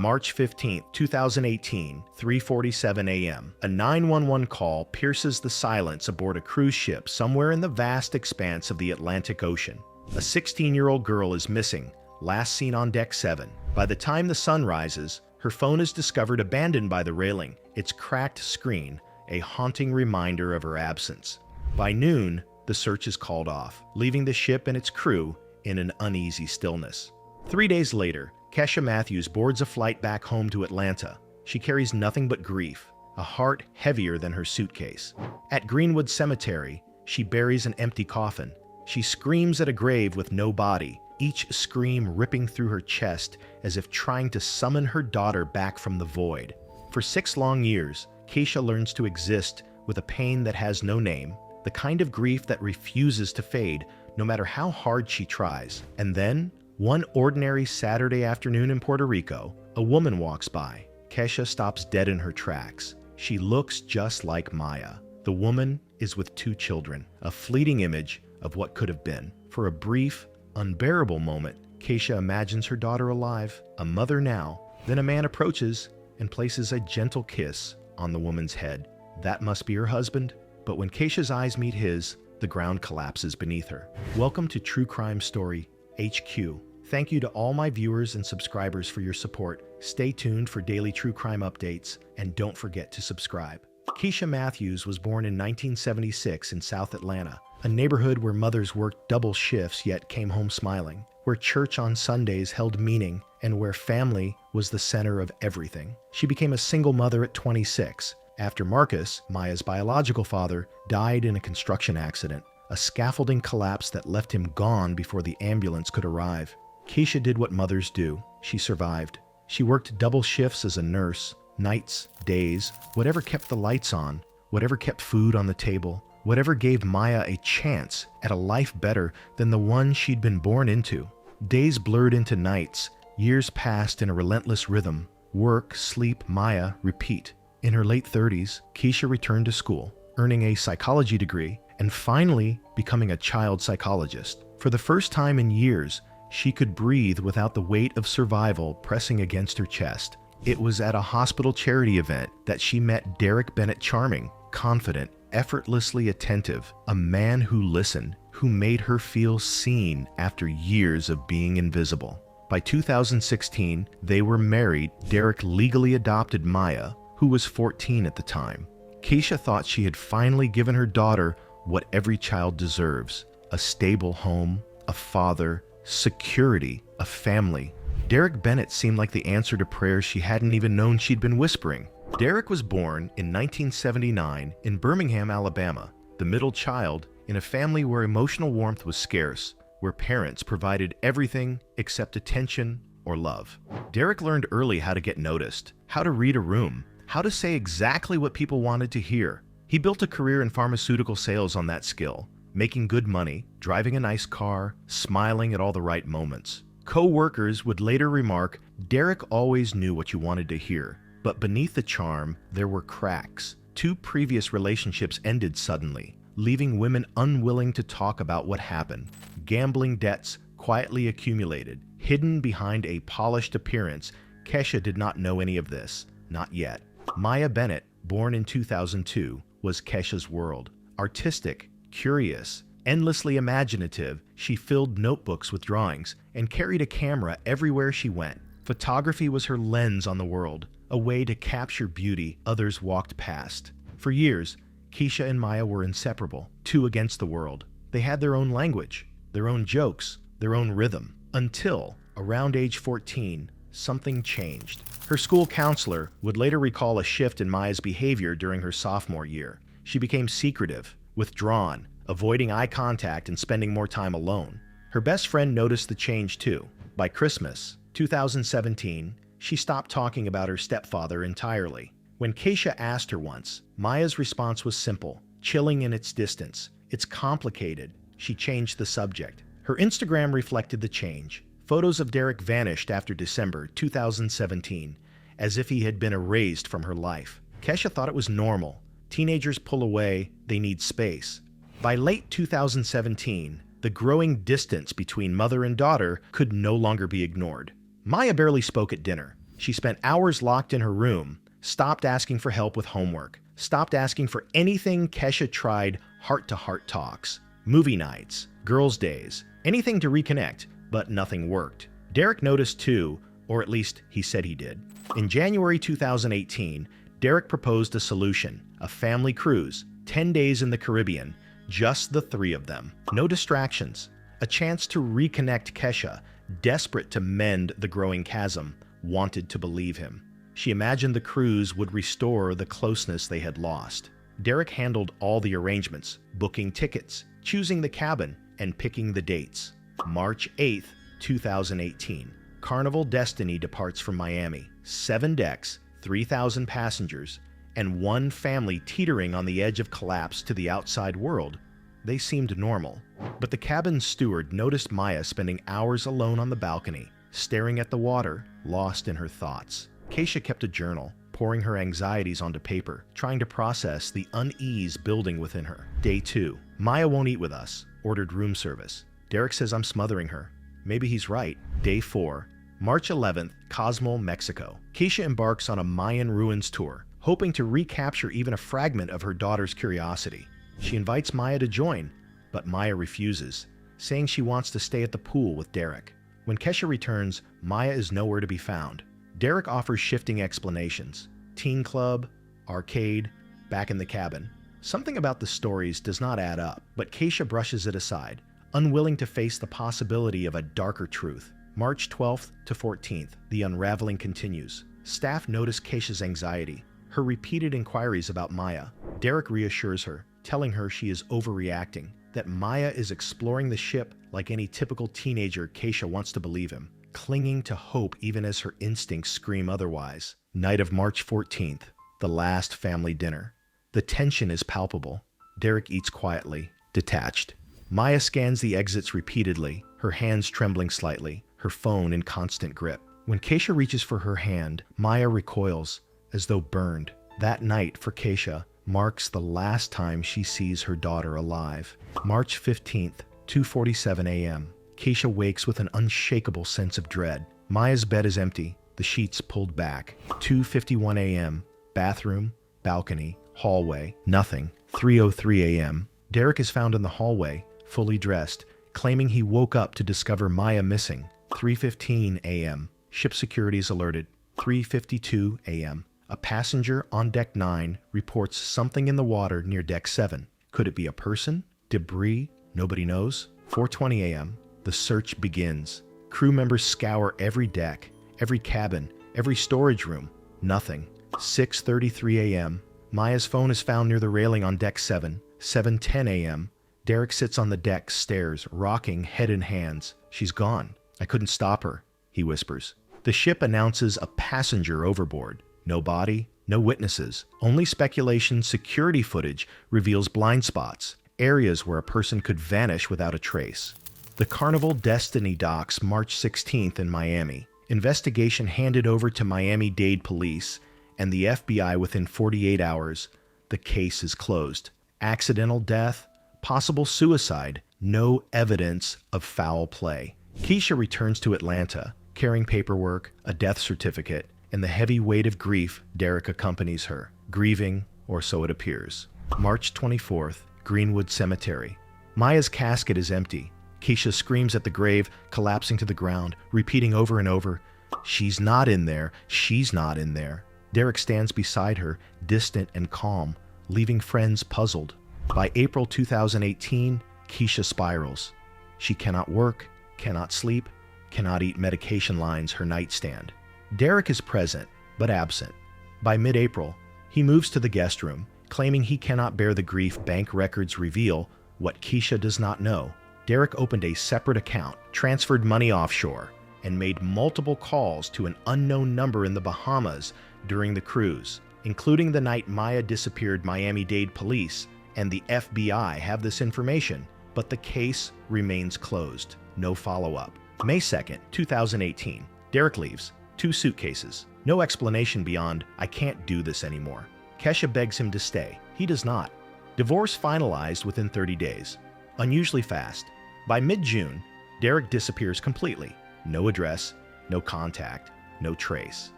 March 15, 2018, 3:47 a.m. A 911 call pierces the silence aboard a cruise ship somewhere in the vast expanse of the Atlantic Ocean. A 16-year-old girl is missing, last seen on deck 7. By the time the sun rises, her phone is discovered abandoned by the railing, its cracked screen a haunting reminder of her absence. By noon, the search is called off, leaving the ship and its crew in an uneasy stillness. 3 days later, Kesha Matthews boards a flight back home to Atlanta. She carries nothing but grief, a heart heavier than her suitcase. At Greenwood Cemetery, she buries an empty coffin. She screams at a grave with no body, each scream ripping through her chest as if trying to summon her daughter back from the void. For 6 long years, Kesha learns to exist with a pain that has no name, the kind of grief that refuses to fade no matter how hard she tries. And then, one ordinary Saturday afternoon in Puerto Rico, a woman walks by. Kesha stops dead in her tracks. She looks just like Maya. The woman is with 2 children, a fleeting image of what could have been. For a brief, unbearable moment, Kesha imagines her daughter alive, a mother now. Then a man approaches and places a gentle kiss on the woman's head. That must be her husband. But when Kesha's eyes meet his, the ground collapses beneath her. Welcome to True Crime Story HQ. Thank you to all my viewers and subscribers for your support. Stay tuned for daily true crime updates, and don't forget to subscribe. Kesha Matthews was born in 1976 in South Atlanta, a neighborhood where mothers worked double shifts yet came home smiling, where church on Sundays held meaning, and where family was the center of everything. She became a single mother at 26, after Marcus, Maya's biological father, died in a construction accident, a scaffolding collapse that left him gone before the ambulance could arrive. Kesha did what mothers do. She survived. She worked double shifts as a nurse, nights, days, whatever kept the lights on, whatever kept food on the table, whatever gave Maya a chance at a life better than the one she'd been born into. Days blurred into nights, years passed in a relentless rhythm. Work, sleep, Maya, repeat. In her late 30s, Kesha returned to school, earning a psychology degree and finally becoming a child psychologist. For the first time in years, she could breathe without the weight of survival pressing against her chest. It was at a hospital charity event that she met Derek Bennett, charming, confident, effortlessly attentive, a man who listened, who made her feel seen after years of being invisible. By 2016, they were married. Derek legally adopted Maya, who was 14 at the time. Kesha thought she had finally given her daughter what every child deserves: a stable home, a father, security, a family. Derek Bennett seemed like the answer to prayers she hadn't even known she'd been whispering. Derek was born in 1979 in Birmingham, Alabama, the middle child in a family where emotional warmth was scarce, where parents provided everything except attention or love. Derek learned early how to get noticed, how to read a room, how to say exactly what people wanted to hear. He built a career in pharmaceutical sales on that skill, making good money, driving a nice car, smiling at all the right moments. Co-workers would later remark, Derek always knew what you wanted to hear. But beneath the charm, there were cracks. 2 previous relationships ended suddenly, leaving women unwilling to talk about what happened. Gambling debts quietly accumulated, hidden behind a polished appearance. Kesha did not know any of this, not yet. Maya Bennett, born in 2002, was Kesha's world. Artistic, curious, endlessly imaginative, she filled notebooks with drawings and carried a camera everywhere she went. Photography was her lens on the world, a way to capture beauty others walked past. For years, Kesha and Maya were inseparable, 2 against the world. They had their own language, their own jokes, their own rhythm. Until, around age 14, something changed. Her school counselor would later recall a shift in Maya's behavior during her sophomore year. She became secretive, withdrawn, avoiding eye contact and spending more time alone. Her best friend noticed the change too. By Christmas 2017, she stopped talking about her stepfather entirely. When Kesha asked her once, Maya's response was simple, chilling in its distance. It's complicated. She changed the subject. Her Instagram reflected the change. Photos of Derek vanished after December 2017, as if he had been erased from her life. Kesha thought it was normal. Teenagers pull away, they need space. By late 2017, the growing distance between mother and daughter could no longer be ignored. Maya barely spoke at dinner. She spent hours locked in her room, stopped asking for help with homework, stopped asking for anything. Kesha tried heart-to-heart talks, movie nights, girls' days, anything to reconnect, but nothing worked. Derek noticed too, or at least he said he did. In January 2018, Derek proposed a solution, a family cruise, 10 days in the Caribbean, just the three of them. No distractions, a chance to reconnect. Kesha, desperate to mend the growing chasm, wanted to believe him. She imagined the cruise would restore the closeness they had lost. Derek handled all the arrangements, booking tickets, choosing the cabin, and picking the dates. March 8th, 2018. Carnival Destiny departs from Miami. 7 decks, 3,000 passengers, and one family teetering on the edge of collapse to the outside world. They seemed normal, but the cabin steward noticed Maya spending hours alone on the balcony, staring at the water, lost in her thoughts. Kesha kept a journal, pouring her anxieties onto paper, trying to process the unease building within her. Day 2. Maya won't eat with us. Ordered room service. Derek says I'm smothering her. Maybe he's right. Day 4. March 11th, Cozumel, Mexico. Kesha embarks on a Mayan ruins tour, hoping to recapture even a fragment of her daughter's curiosity. She invites Maya to join, but Maya refuses, saying she wants to stay at the pool with Derek. When Kesha returns, Maya is nowhere to be found. Derek offers shifting explanations. Teen club, arcade, back in the cabin. Something about the stories does not add up, but Kesha brushes it aside, unwilling to face the possibility of a darker truth. March 12th to 14th, the unraveling continues. Staff notice Kesha's anxiety, her repeated inquiries about Maya. Derek reassures her, telling her she is overreacting, that Maya is exploring the ship like any typical teenager. Kesha wants to believe him, clinging to hope even as her instincts scream otherwise. Night of March 14th, the last family dinner. The tension is palpable. Derek eats quietly, detached. Maya scans the exits repeatedly, her hands trembling slightly, her phone in constant grip. When Kesha reaches for her hand, Maya recoils, as though burned. That night, for Kesha, marks the last time she sees her daughter alive. March 15th, 2:47 a.m. Kesha wakes with an unshakable sense of dread. Maya's bed is empty, the sheets pulled back. 2:51 a.m. Bathroom, balcony, hallway, nothing. 3:03 a.m. Derek is found in the hallway, fully dressed, claiming he woke up to discover Maya missing. 3:15 a.m. Ship security is alerted. 3:52 a.m. A passenger on Deck 9 reports something in the water near Deck 7. Could it be a person? Debris? Nobody knows. 4:20 a.m. The search begins. Crew members scour every deck, every cabin, every storage room. Nothing. 6:33 a.m. Maya's phone is found near the railing on Deck 7. 7:10 a.m. Derek sits on the deck, stares, rocking, head in hands. She's gone. I couldn't stop her, he whispers. The ship announces a passenger overboard. No body, no witnesses, only speculation. Security footage reveals blind spots, areas where a person could vanish without a trace. The Carnival Destiny docks March 16th in Miami. Investigation handed over to Miami-Dade police and the FBI within 48 hours. The case is closed. Accidental death, possible suicide, no evidence of foul play. Kesha returns to Atlanta, carrying paperwork, a death certificate, and the heavy weight of grief. Derek accompanies her, grieving, or so it appears. March 24th, Greenwood Cemetery. Maya's casket is empty. Kesha screams at the grave, collapsing to the ground, repeating over and over, "She's not in there, she's not in there." Derek stands beside her, distant and calm, leaving friends puzzled. By April 2018, Kesha spirals. She cannot work, cannot sleep, cannot eat. Medication lines her nightstand. Derek is present, but absent. By mid-April, he moves to the guest room, claiming he cannot bear the grief. Bank records reveal what Kesha does not know. Derek opened a separate account, transferred money offshore, and made multiple calls to an unknown number in the Bahamas during the cruise, including the night Maya disappeared. Miami-Dade police and the FBI have this information, but the case remains closed. No follow-up. May 2nd, 2018. Derek leaves. 2 suitcases. No explanation beyond, "I can't do this anymore." Kesha begs him to stay. He does not. Divorce finalized within 30 days. Unusually fast. By mid-June, Derek disappears completely. No address, no contact, no trace.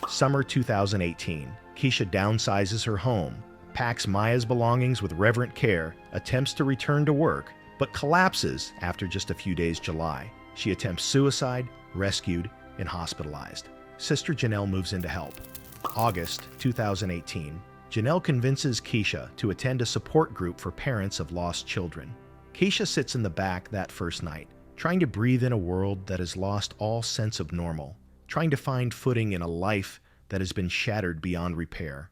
Summer 2018. Keisha downsizes her home, packs Maya's belongings with reverent care, attempts to return to work, but collapses after just a few days July. She attempts suicide, rescued, and hospitalized. Sister Janelle moves in to help. August 2018. Janelle convinces Keisha to attend a support group for parents of lost children. Keisha sits in the back that first night, trying to breathe in a world that has lost all sense of normal, trying to find footing in a life that has been shattered beyond repair.